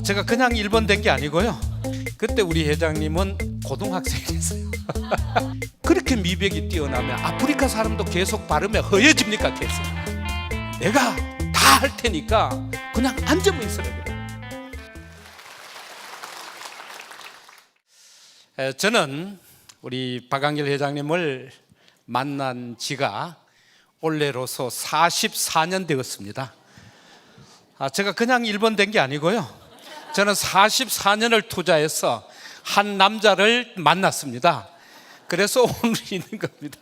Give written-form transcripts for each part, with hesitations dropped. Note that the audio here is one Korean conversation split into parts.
제가 그냥 1번 된 게 아니고요. 그때 우리 회장님은 고등학생이었어요. 그렇게 미백이 뛰어나면 아프리카 사람도 계속 바르면 허해집니까? 계속. 내가 다 할 테니까 그냥 앉으면 있으라 그래. 저는 우리 박한길 회장님을 만난 지가 올해로서 44년 되었습니다. 제가 그냥 1번 된 게 아니고요. 저는 44년을 투자해서 한 남자를 만났습니다. 그래서 오늘 있는 겁니다.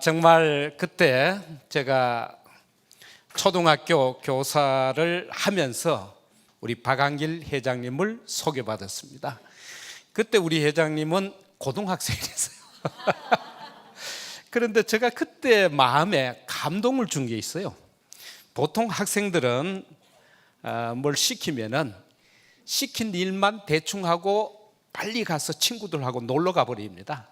정말 그때 제가 초등학교 교사를 하면서 우리 박한길 회장님을 소개받았습니다. 그때 우리 회장님은 고등학생이었어요. 그런데 제가 그때 마음에 감동을 준 게 있어요. 보통 학생들은 뭘 시키면은 시킨 일만 대충 하고 빨리 가서 친구들하고 놀러 가버립니다.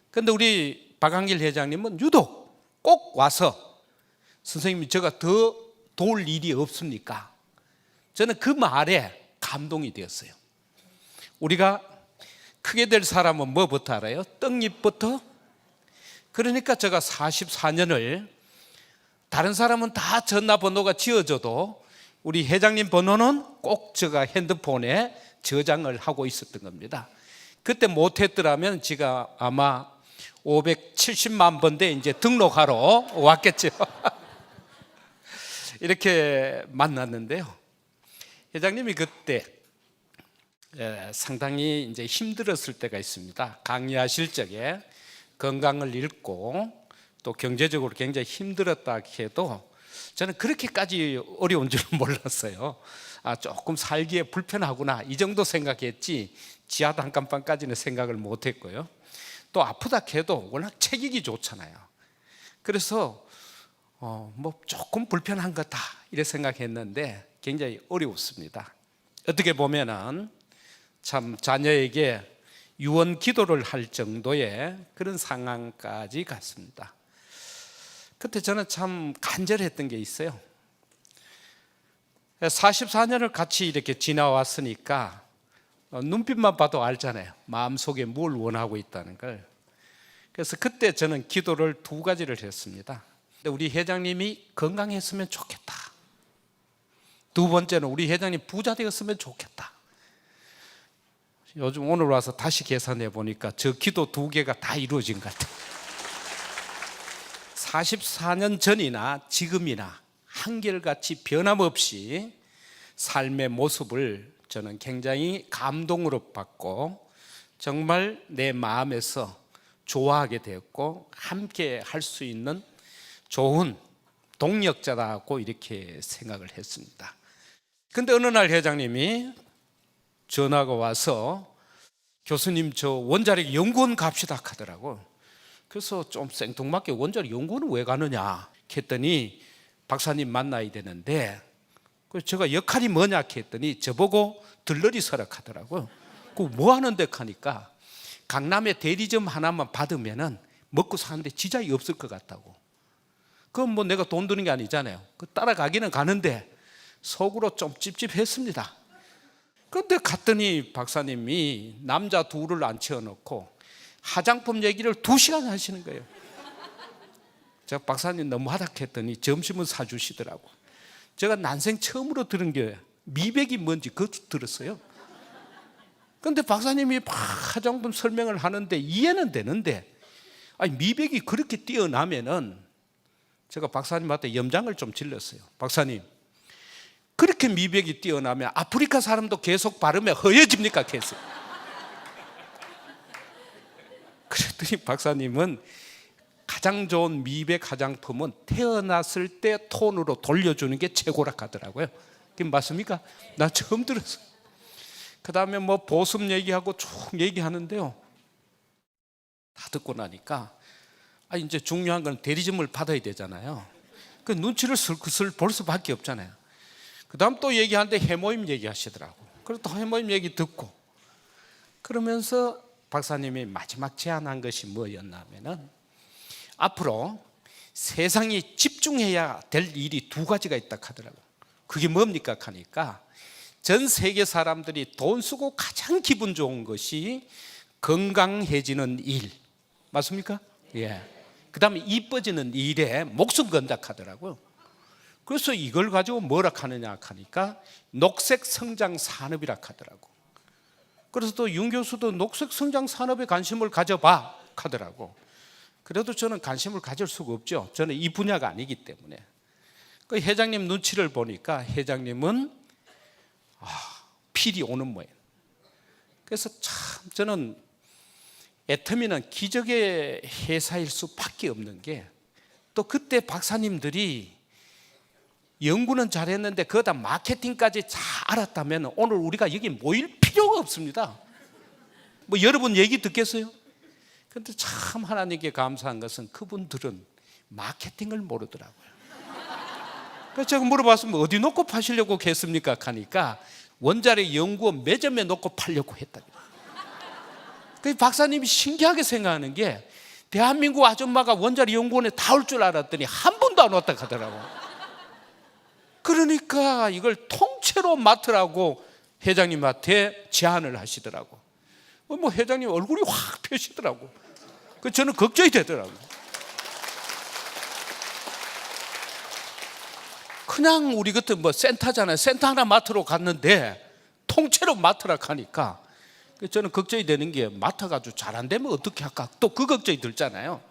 그런데 우리 박한길 회장님은 유독 꼭 와서 선생님이 제가 더 도울 일이 없습니까? 저는 그 말에 감동이 되었어요. 우리가 크게 될 사람은 뭐부터 알아요? 떡잎부터. 그러니까 제가 44년을 다른 사람은 다 전화번호가 지어져도 우리 회장님 번호는 꼭 제가 핸드폰에 저장을 하고 있었던 겁니다. 그때 못했더라면 제가 아마 570만 번대 이제 등록하러 왔겠죠. 이렇게 만났는데요. 회장님이 그때 상당히 이제 힘들었을 때가 있습니다. 강의하실 적에 건강을 잃고 또 경제적으로 굉장히 힘들었다 해도 저는 그렇게까지 어려운 줄 몰랐어요. 조금 살기에 불편하구나 이 정도 생각했지 지하 단칸방까지는 생각을 못했고요. 또 아프다 해도 워낙 체격이 좋잖아요. 그래서 뭐 조금 불편한 거다 이렇게 생각했는데 굉장히 어려웠습니다. 어떻게 보면은 참 자녀에게 유언 기도를 할 정도의 그런 상황까지 갔습니다. 그때 저는 참 간절했던 게 있어요. 44년을 같이 이렇게 지나왔으니까 눈빛만 봐도 알잖아요. 마음속에 뭘 원하고 있다는 걸. 그래서 그때 저는 기도를 2가지를 했습니다. 우리 회장님이 건강했으면 좋겠다. 2번째는 우리 회장님 부자 되었으면 좋겠다. 요즘 오늘 와서 다시 계산해 보니까 저 기도 2개가 다 이루어진 것 같아요. 44년 전이나 지금이나 한결같이 변함없이 삶의 모습을 저는 굉장히 감동으로 받고 정말 내 마음에서 좋아하게 되었고 함께 할 수 있는 좋은 동력자라고 이렇게 생각을 했습니다. 근데 어느 날 회장님이 전화가 와서 교수님 저 원자력 연구원 갑시다 하더라고. 그래서 좀 생뚱맞게 원자력 연구원은 왜 가느냐 했더니 박사님 만나야 되는데 그래서 제가 역할이 뭐냐 했더니 저보고 들러리 서라 하더라고요. 그 뭐 하는데 하니까 강남에 대리점 하나만 받으면은 먹고 사는데 지장이 없을 것 같다고. 그건 뭐 내가 돈 드는 게 아니잖아요. 그 따라가기는 가는데 속으로 좀 찝찝했습니다. 그런데 갔더니 박사님이 남자 둘을 앉혀놓고 화장품 얘기를 2시간 하시는 거예요. 제가 박사님 너무하다 했더니 점심은 사주시더라고. 제가 난생 처음으로 들은 게 미백이 뭔지 그것도 들었어요. 그런데 박사님이 막 화장품 설명을 하는데 이해는 되는데 아니 미백이 그렇게 뛰어나면은 제가 박사님한테 염장을 좀 질렀어요. 박사님 그렇게 미백이 뛰어나면 아프리카 사람도 계속 바르면 허해집니까? 계속. 그랬더니 박사님은 가장 좋은 미백 화장품은 태어났을 때 톤으로 돌려주는 게 최고라 하더라고요. 그게 맞습니까? 나 처음 들었어요. 그 다음에 뭐 보습 얘기하고 쭉 얘기하는데요. 다 듣고 나니까 이제 중요한 건 대리점을 받아야 되잖아요. 그 눈치를 슬슬 볼 수밖에 없잖아요. 그 다음 또 얘기하는데 해모임 얘기하시더라고. 그래서 또 해모임 얘기 듣고 그러면서 박사님이 마지막 제안한 것이 뭐였냐면은 앞으로 세상이 집중해야 될 일이 2가지가 있다 하더라고요. 그게 뭡니까 하니까 전 세계 사람들이 돈 쓰고 가장 기분 좋은 것이 건강해지는 일, 맞습니까? 예. 그 다음에 이뻐지는 일에 목숨 건다 하더라고요. 그래서 이걸 가지고 뭐라 하느냐 하니까 녹색 성장 산업이라 하더라고. 그래서 또 윤 교수도 녹색 성장 산업에 관심을 가져봐 하더라고. 그래도 저는 관심을 가질 수가 없죠. 저는 이 분야가 아니기 때문에. 그 회장님 눈치를 보니까 회장님은 필이 오는 모양. 그래서 참 저는 애터미는 기적의 회사일 수밖에 없는 게, 또 그때 박사님들이 연구는 잘했는데 거기다 마케팅까지 잘 알았다면 오늘 우리가 여기 모일 필요가 없습니다. 뭐 여러분 얘기 듣겠어요? 그런데 참 하나님께 감사한 것은 그분들은 마케팅을 모르더라고요. 그래서 제가 물어봤으면 어디 놓고 파시려고 했습니까? 하니까 원자력 연구원 매점에 놓고 팔려고 했다. 그 박사님이 신기하게 생각하는 게, 대한민국 아줌마가 원자력 연구원에 다 올 줄 알았더니 한 번도 안 왔다 하더라고. 그러니까 이걸 통째로 맡으라고 회장님한테 제안을 하시더라고. 뭐 회장님 얼굴이 확 펴시더라고. 그 저는 걱정이 되더라고요. 그냥 우리 같은 뭐 센터잖아요. 센터 하나 맡으러 갔는데 통째로 맡으라 하니까 저는 걱정이 되는 게, 맡아가지고 잘 안 되면 어떻게 할까? 또 그 걱정이 들잖아요.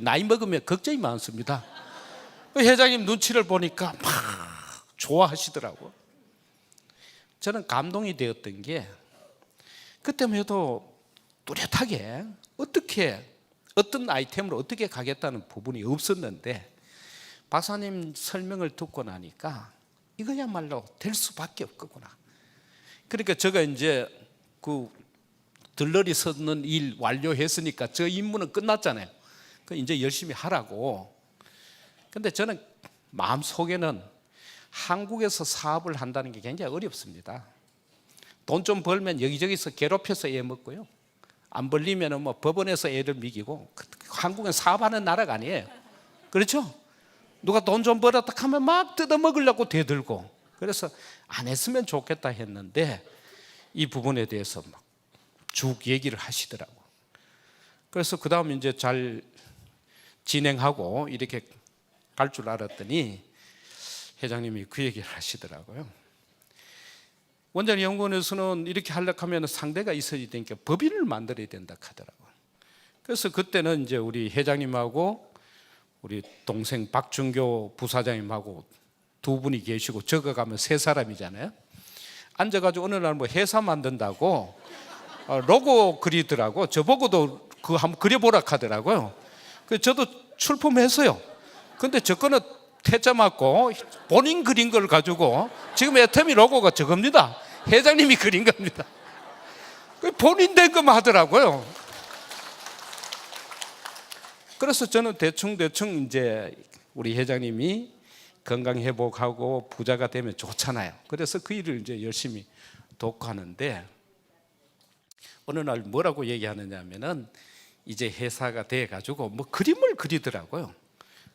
나이 먹으면 걱정이 많습니다. 회장님 눈치를 보니까 막 좋아하시더라고. 저는 감동이 되었던 게, 그때만 해도 뚜렷하게 어떤 아이템으로 어떻게 가겠다는 부분이 없었는데, 박사님 설명을 듣고 나니까 이거야말로 될 수밖에 없겠구나. 그러니까 제가 이제 그 들러리 서는 일 완료했으니까 저 임무는 끝났잖아요. 그 이제 열심히 하라고. 근데 저는 마음속에는 한국에서 사업을 한다는 게 굉장히 어렵습니다. 돈 좀 벌면 여기저기서 괴롭혀서 애 먹고요. 안 벌리면 뭐 법원에서 애를 미기고. 한국은 사업하는 나라가 아니에요. 그렇죠? 누가 돈 좀 벌었다 하면 막 뜯어먹으려고 대들고. 그래서 안 했으면 좋겠다 했는데 이 부분에 대해서 막 쭉 얘기를 하시더라고. 그래서 그 다음 이제 잘 진행하고 이렇게 갈 줄 알았더니 회장님이 그 얘기를 하시더라고요. 원자력 연구원에서는 이렇게 하려고 하면 상대가 있어야 되니까 법인을 만들어야 된다 하더라고요. 그래서 그때는 이제 우리 회장님하고 우리 동생 박준교 부사장님하고 두 분이 계시고, 저거 가면 세 사람이잖아요. 앉아가지고 어느 날 뭐 회사 만든다고 로고 그리더라고. 저보고도 그거 한번 그려보라 하더라고요. 그래서 저도 출품했어요. 근데 저 거는 태자 맞고 본인 그린 걸 가지고, 지금 애터미 로고가 저겁니다. 회장님이 그린 겁니다. 본인 된 것만 하더라고요. 그래서 저는 대충 이제 우리 회장님이 건강 회복하고 부자가 되면 좋잖아요. 그래서 그 일을 이제 열심히 돕고 하는데, 어느 날 뭐라고 얘기하느냐 하면은 이제 회사가 돼 가지고 뭐 그림을 그리더라고요.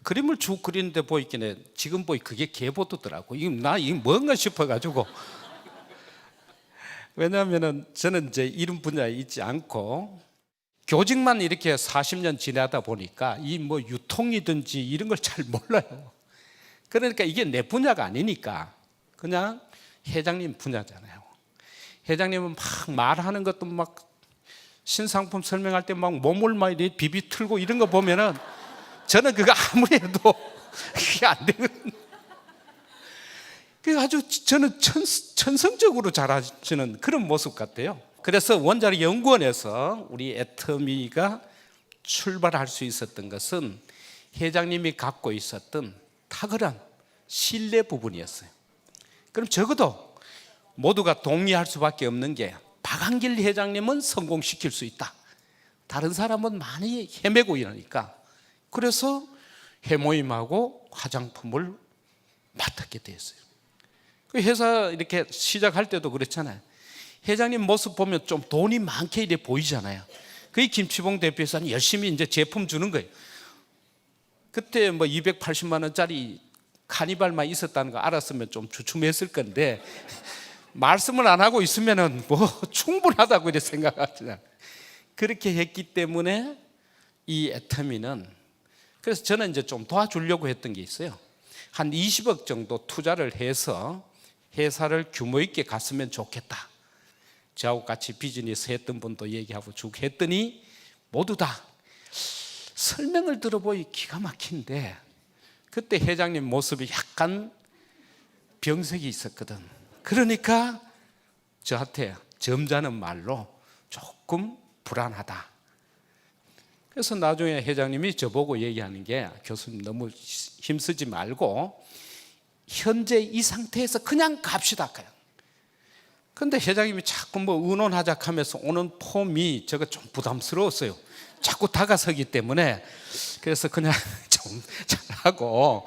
그림을 쭉 그리는데 보이긴 지금 보이 그게 개보도더라고. 이게 뭔가 싶어 가지고. 왜냐하면은 저는 이제 이런 분야에 있지 않고 교직만 이렇게 40년 지나다 보니까 이 뭐 유통이든지 이런 걸 잘 몰라요. 그러니까 이게 내 분야가 아니니까 그냥 회장님 분야잖아요. 회장님은 막 말하는 것도 막 신상품 설명할 때 막 몸을 막 비비 틀고 이런 거 보면은 저는 그거 아무리 해도 그게 안 되거든요. 그게 아주 저는 천성적으로 잘하시는 그런 모습 같아요. 그래서 원자력 연구원에서 우리 애터미가 출발할 수 있었던 것은 회장님이 갖고 있었던 탁월한 신뢰 부분이었어요. 그럼 적어도 모두가 동의할 수밖에 없는 게, 박한길 회장님은 성공시킬 수 있다. 다른 사람은 많이 헤매고 이러니까. 그래서 회모임하고 화장품을 맡았게 됐어요. 그 회사 이렇게 시작할 때도 그렇잖아요. 회장님 모습 보면 좀 돈이 많게 이래 보이잖아요. 그게 김치봉 대표에서는 열심히 이제 제품 주는 거예요. 그때 뭐 280만 원짜리 카니발만 있었다는 거 알았으면 좀 주춤했을 건데, 말씀을 안 하고 있으면은 뭐 충분하다고 이렇게 생각하잖아요. 그렇게 했기 때문에 이 애터미는, 그래서 저는 이제 좀 도와주려고 했던 게 있어요. 한 20억 정도 투자를 해서 회사를 규모 있게 갔으면 좋겠다. 저하고 같이 비즈니스 했던 분도 얘기하고 쭉 했더니 모두 다 설명을 들어보니 기가 막힌데, 그때 회장님 모습이 약간 병색이 있었거든. 그러니까 저한테 점잖은 말로 조금 불안하다. 그래서 나중에 회장님이 저보고 얘기하는 게, 교수님 너무 힘쓰지 말고 현재 이 상태에서 그냥 갑시다. 근데 회장님이 자꾸 뭐 의논하자 하면서 오는 폼이 제가 좀 부담스러웠어요. 자꾸 다가서기 때문에. 그래서 그냥 좀 잘하고,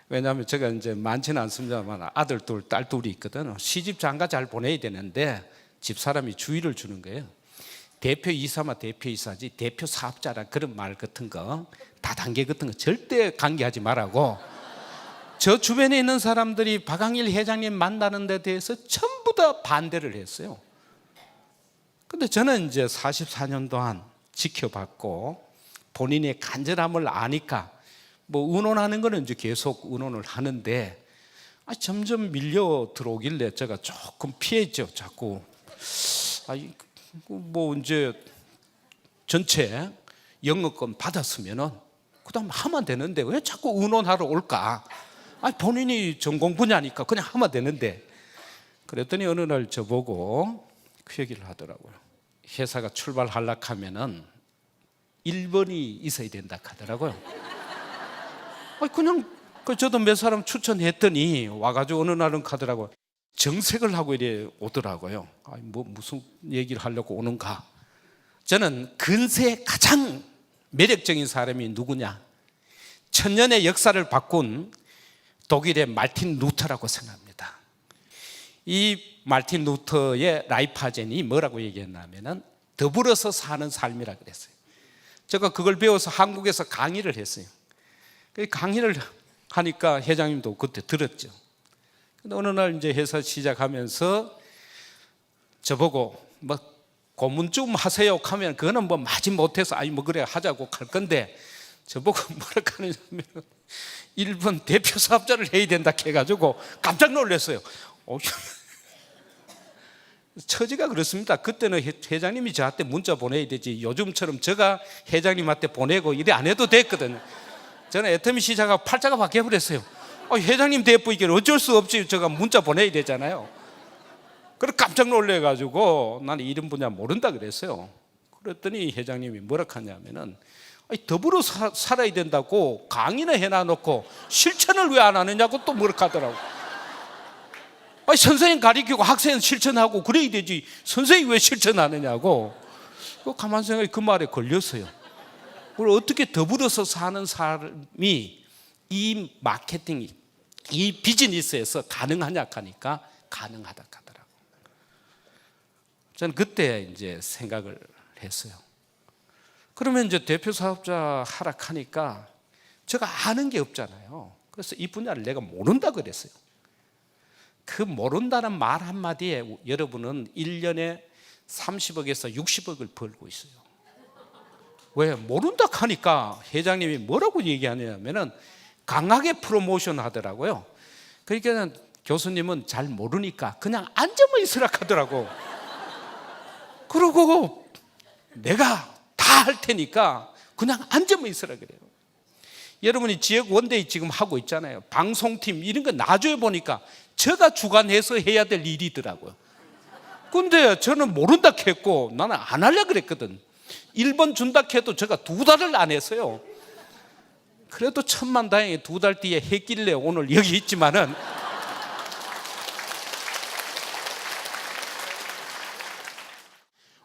왜냐하면 제가 이제 많지는 않습니다만 아들 둘, 딸 둘이 있거든요. 시집 장가 잘 보내야 되는데 집사람이 주의를 주는 거예요. 대표이사만 대표이사지 대표 사업자라 그런 말 같은 거, 다단계 같은 거 절대 관계하지 말라고. 저 주변에 있는 사람들이 박항일 회장님 만나는 데 대해서 전부 다 반대를 했어요. 근데 저는 이제 44년 동안 지켜봤고 본인의 간절함을 아니까 뭐 의논하는 거는 이제 계속 의논을 하는데, 점점 밀려 들어오길래 제가 조금 피했죠. 자꾸 뭐 이제 전체 영업권 받았으면은 그다음 하면 되는데 왜 자꾸 의논하러 올까? 본인이 전공 분야니까 그냥 하면 되는데. 그랬더니 어느 날 저보고 그 얘기를 하더라고요. 회사가 출발하려고 하면은 1번이 있어야 된다 하더라고요. 그냥 저도 몇 사람 추천했더니 와가지고 어느 날은 가더라고요. 정색을 하고 이래 오더라고요. 뭐 무슨 얘기를 하려고 오는가. 저는 근세에 가장 매력적인 사람이 누구냐, 천년의 역사를 바꾼 독일의 마르틴 루터라고 생각합니다. 이 마르틴 루터의 라이프하젠이 뭐라고 얘기했냐면은 더불어서 사는 삶이라 그랬어요. 제가 그걸 배워서 한국에서 강의를 했어요. 강의를 하니까 회장님도 그때 들었죠. 근데 어느 날 이제 회사 시작하면서 저보고 뭐 고문 좀 하세요 하면 그거는 뭐 마지 못해서 뭐 그래 하자고 할 건데, 저보고 뭐라 하느냐면 1번 대표 사업자를 해야 된다 해가지고 깜짝 놀랐어요. 처지가 그렇습니다. 그때는 회장님이 저한테 문자 보내야 되지 요즘처럼 제가 회장님한테 보내고 이래 안 해도 됐거든요. 저는 애터미 시작하고 팔자가 바뀌어버렸어요. 회장님 대표 이게 어쩔 수 없이 제가 문자 보내야 되잖아요. 그래서 깜짝 놀래가지고 나는 이런 분야 모른다 그랬어요. 그랬더니 회장님이 뭐라 하냐면은 더불어 살아야 된다고 강의는 해놔놓고 실천을 왜 안 하느냐고 또 뭐라 하더라고. 선생님 가르치고 학생 실천하고 그래야 되지 선생님 왜 실천하느냐고. 가만 생각해 그 말에 걸렸어요. 그리고 어떻게 더불어서 사는 사람이 이 마케팅, 이 비즈니스에서 가능하냐 하니까 가능하다 하더라고. 저는 그때 이제 생각을 했어요. 그러면 이제 대표 사업자 하락하니까 제가 아는 게 없잖아요. 그래서 이 분야를 내가 모른다 그랬어요. 그 모른다는 말 한마디에 여러분은 1년에 30억에서 60억을 벌고 있어요. 왜? 모른다 하니까 회장님이 뭐라고 얘기하냐면은 강하게 프로모션 하더라고요. 그러니까 교수님은 잘 모르니까 그냥 앉아만 있으라 하더라고. 그러고 내가 다 할 테니까 그냥 앉아만 있으라 그래요. 여러분이 지역 원데이 지금 하고 있잖아요. 방송팀 이런 거 나중에 보니까 제가 주관해서 해야 될 일이더라고요. 근데 저는 모른다 했고 나는 안 하려고 그랬거든. 1번 준다 해도 제가 2달을 안 했어요. 그래도 천만다행히 2달 뒤에 했길래 오늘 여기 있지만은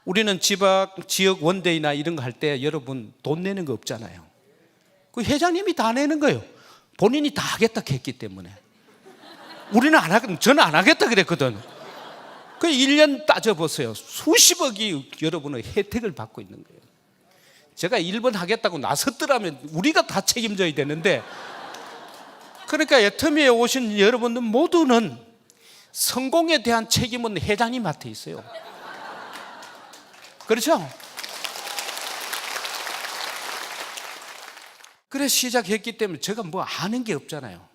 우리는 지역 원데이나 이런 거 할 때 여러분 돈 내는 거 없잖아요. 그 회장님이 다 내는 거예요. 본인이 다 하겠다 했기 때문에. 우리는 안 하거든. 저는 안 하겠다 그랬거든. 그 1년 따져보세요. 수십억이 여러분의 혜택을 받고 있는 거예요. 제가 1번 하겠다고 나섰더라면 우리가 다 책임져야 되는데, 그러니까 애터미에 오신 여러분들 모두는 성공에 대한 책임은 회장님한테 있어요. 그렇죠? 그래서 시작했기 때문에 제가 뭐 아는 게 없잖아요.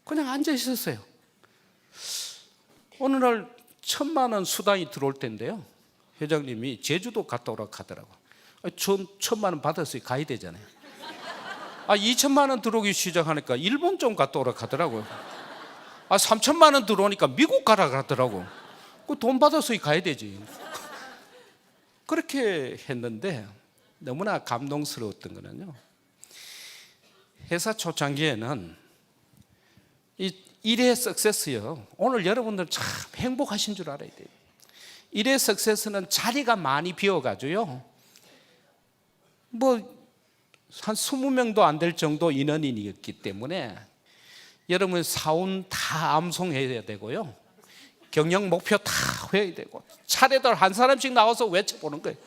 그냥 앉아 있었어요. 어느 날 1,000만 원 수당이 들어올 텐데요, 회장님이 제주도 갔다 오라고 하더라고요. 전 1,000만 원 받았어요. 가야 되잖아요. 2천만 원 들어오기 시작하니까 일본 좀 갔다 오라고 하더라고요. 3천만 원 들어오니까 미국 가라고 하더라고요. 그 돈 받았으니 가야 되지. 그렇게 했는데 너무나 감동스러웠던 거는요, 회사 초창기에는 이 일의 석세스요, 오늘 여러분들 참 행복하신 줄 알아야 돼요. 일의 석세스는 자리가 많이 비어가지고요, 뭐 한 20명도 안 될 정도 인원이었기 때문에 여러분 사원 다 암송해야 되고요, 경영 목표 다 해야 되고, 차례들 한 사람씩 나와서 외쳐보는 거예요.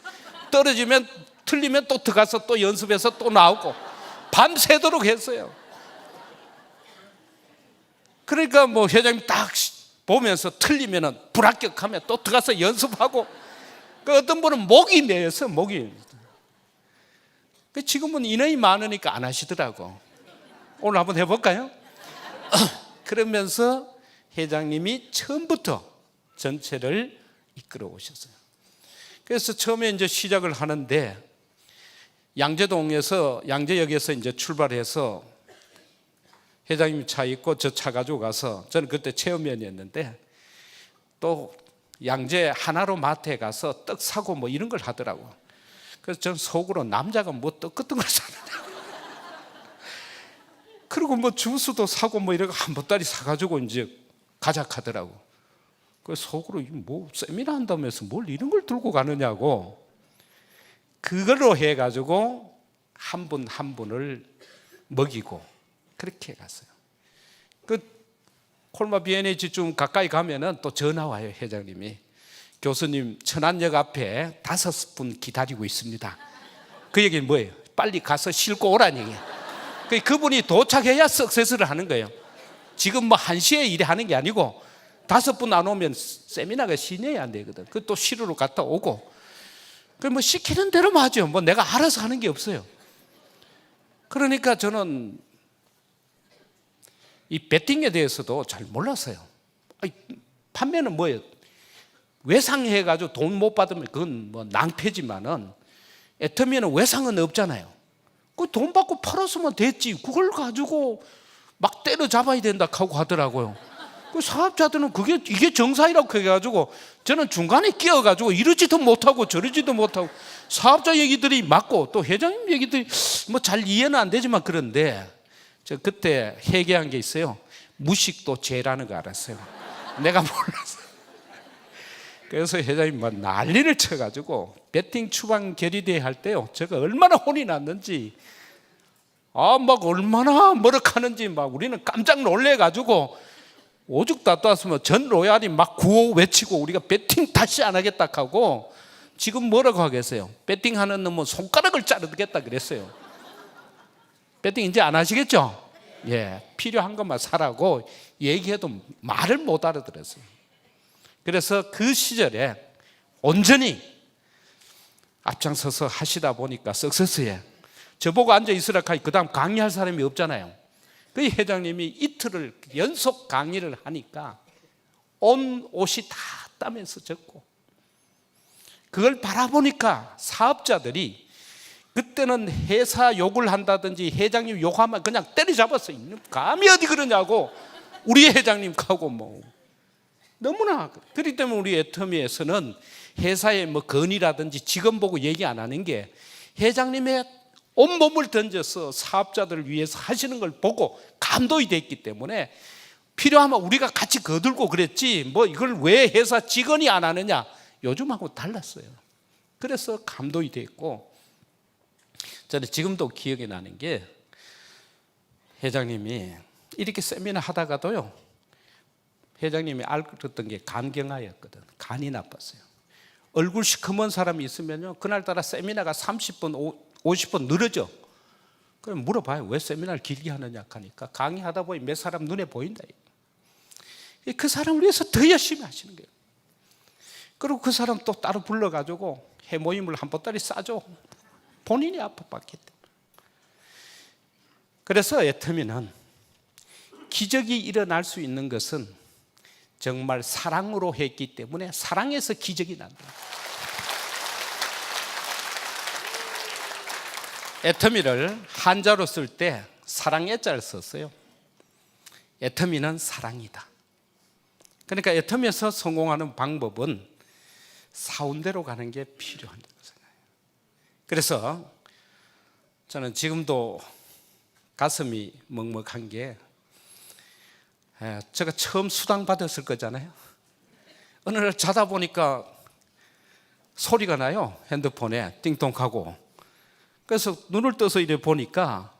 떨어지면 틀리면 또 들어가서 또 연습해서 또 나오고 밤새도록 했어요. 그러니까 뭐 회장님 딱 보면서 틀리면 불합격하면 또 들어가서 연습하고, 그 어떤 분은 목이 내서 목이. 지금은 인원이 많으니까 안 하시더라고. 오늘 한번 해볼까요? 그러면서 회장님이 처음부터 전체를 이끌어 오셨어요. 그래서 처음에 이제 시작을 하는데 양재역에서 이제 출발해서 회장님 차 있고 저 차 가지고 가서, 저는 그때 체험위원이었는데 또 양재 하나로 마트에 가서 떡 사고 뭐 이런 걸 하더라고. 그래서 저는 속으로 남자가 뭐 떡 같은 걸 사느냐고. 그리고 뭐 주스도 사고 뭐 이러고 한 보따리 사가지고 이제 가자 하더라고. 그래서 속으로 뭐 세미나 한다면서 뭘 이런 걸 들고 가느냐고. 그걸로 해가지고 한 분 한 분을 먹이고 그렇게 갔어요. 그 콜마 B&H 좀 가까이 가면은 또 전화 와요. 회장님이, 교수님 천안역 앞에 5분 기다리고 있습니다. 그 얘기는 뭐예요? 빨리 가서 싣고 오라는 얘기예요. 그분이 도착해야 석세스를 하는 거예요. 지금 뭐 1시에 일에 하는 게 아니고 5분 안 오면 세미나가 진행이 안 되거든. 그 또 시루로 갔다 오고, 그 뭐 시키는 대로만 하죠. 뭐 내가 알아서 하는 게 없어요. 그러니까 저는 이 배팅에 대해서도 잘 몰랐어요. 판매는 뭐예요? 외상해가지고 돈 못 받으면 그건 뭐 낭패지만은, 애터미는 외상은 없잖아요. 그 돈 받고 팔았으면 됐지, 그걸 가지고 막 때려잡아야 된다 하고 하더라고요. 그 사업자들은 이게 정상이라고 해가지고 저는 중간에 끼어가지고 이러지도 못하고 저러지도 못하고, 사업자 얘기들이 맞고 또 회장님 얘기들이 뭐 잘 이해는 안 되지만, 그런데 저 그때 회개한 게 있어요. 무식도 죄라는 거 알았어요. 내가 몰랐어요. 그래서 회장님 막 난리를 쳐가지고 배팅 추방 결의대회 할 때요, 제가 얼마나 혼이 났는지, 막 얼마나 머럭하는지 막 우리는 깜짝 놀래가지고 오죽 다투었으면 전 로얄이 막 구호 외치고 우리가 배팅 다시 안 하겠다 하고, 지금 뭐라고 하겠어요? 배팅하는 놈은 손가락을 자르겠다 그랬어요. 배팅 이제 안 하시겠죠? 예, 필요한 것만 사라고 얘기해도 말을 못 알아들었어요. 그래서 그 시절에 온전히 앞장서서 하시다 보니까 석세스에 저보고 앉아 있으라 하니 그 다음 강의할 사람이 없잖아요. 그 회장님이 이틀을 연속 강의를 하니까 온 옷이 다 땀에서 젖고, 그걸 바라보니까 사업자들이, 그때는 회사 욕을 한다든지 회장님 욕하면 그냥 때려잡았어요. 감히 어디 그러냐고 우리 회장님하고 뭐 너무나. 그렇기 때문에 우리 애터미에서는 회사의 뭐 건의라든지 직원 보고 얘기 안 하는 게, 회장님의 온몸을 던져서 사업자들을 위해서 하시는 걸 보고 감동이 됐기 때문에 필요하면 우리가 같이 거들고 그랬지, 뭐 이걸 왜 회사 직원이 안 하느냐, 요즘하고 달랐어요. 그래서 감동이 됐고, 저는 지금도 기억이 나는 게, 회장님이 이렇게 세미나 하다가도요, 회장님이 알았던 게 간경화였거든. 간이 나빴어요. 얼굴 시커먼 사람이 있으면요, 그날따라 세미나가 30분 50분 늘어져. 그럼 물어봐요. 왜 세미나를 길게 하느냐 하니까 강의하다 보니 몇 사람 눈에 보인다. 그 사람을 위해서 더 열심히 하시는 거예요. 그리고 그 사람 또 따로 불러가지고 해모임을 한 보따리 싸줘. 본인이 아파봤기 때문에. 그래서 애터미는 기적이 일어날 수 있는 것은 정말 사랑으로 했기 때문에 사랑에서 기적이 난다. 애터미를 한자로 쓸 때 사랑의 자를 썼어요. 애터미는 사랑이다. 그러니까 애터미에서 성공하는 방법은 사운대로 가는 게 필요하다고 생각해요. 그래서 저는 지금도 가슴이 먹먹한 게, 제가 처음 수당 받았을 거잖아요. 어느 날 자다 보니까 소리가 나요. 핸드폰에 띵동하고. 그래서 눈을 떠서 이래 보니까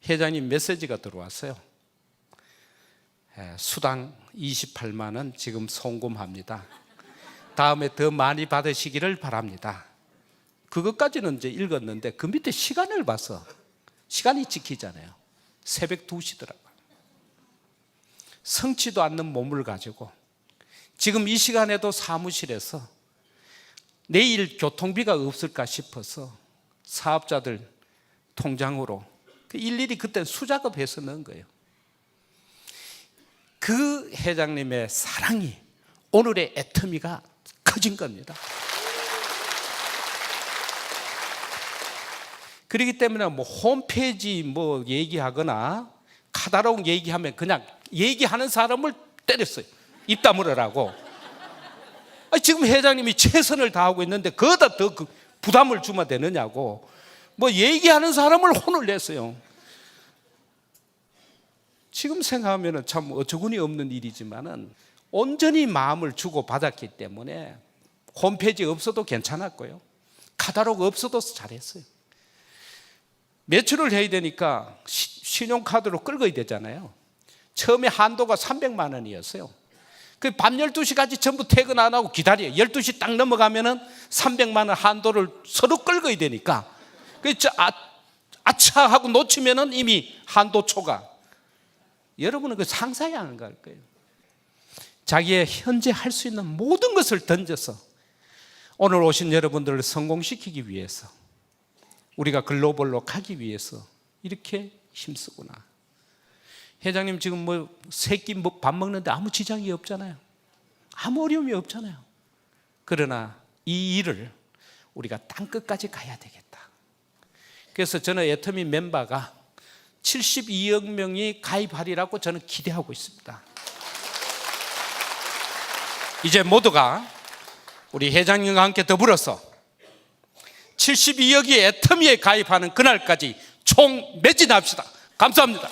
회장님 메시지가 들어왔어요. 수당 28만 원 지금 송금합니다. 다음에 더 많이 받으시기를 바랍니다. 그것까지는 이제 읽었는데 그 밑에 시간을 봐서, 시간이 찍히잖아요. 새벽 2시더라고요. 성치도 않는 몸을 가지고 지금 이 시간에도 사무실에서 내일 교통비가 없을까 싶어서 사업자들 통장으로 일일이 그때 수작업해서 넣은 거예요. 그 회장님의 사랑이 오늘의 애터미가 커진 겁니다. 그렇기 때문에 뭐 홈페이지 뭐 얘기하거나 카다로그 얘기하면 그냥 얘기하는 사람을 때렸어요. 입 다물으라고. 지금 회장님이 최선을 다하고 있는데 거기다 더 부담을 주면 되느냐고 뭐 얘기하는 사람을 혼을 냈어요. 지금 생각하면 참 어처구니 없는 일이지만은 온전히 마음을 주고 받았기 때문에 홈페이지 없어도 괜찮았고요. 카다로그 없어도 잘했어요. 매출을 해야 되니까 신용카드로 끌어야 되잖아요. 처음에 한도가 300만 원이었어요. 그 밤 12시까지 전부 퇴근 안 하고 기다려요. 12시 딱 넘어가면은 300만 원 한도를 서로 끌어야 되니까. 아차 하고 놓치면은 이미 한도 초과. 여러분은 그 상상이 안 갈 거예요. 자기의 현재 할 수 있는 모든 것을 던져서 오늘 오신 여러분들을 성공시키기 위해서, 우리가 글로벌로 가기 위해서 이렇게 힘쓰구나. 회장님 지금 뭐 세 끼 밥 먹는데 아무 지장이 없잖아요. 아무 어려움이 없잖아요. 그러나 이 일을 우리가 땅끝까지 가야 되겠다. 그래서 저는 애터미 멤버가 72억 명이 가입하리라고 저는 기대하고 있습니다. 이제 모두가 우리 회장님과 함께 더불어서 72억이 애터미에 가입하는 그날까지 총 매진합시다. 감사합니다.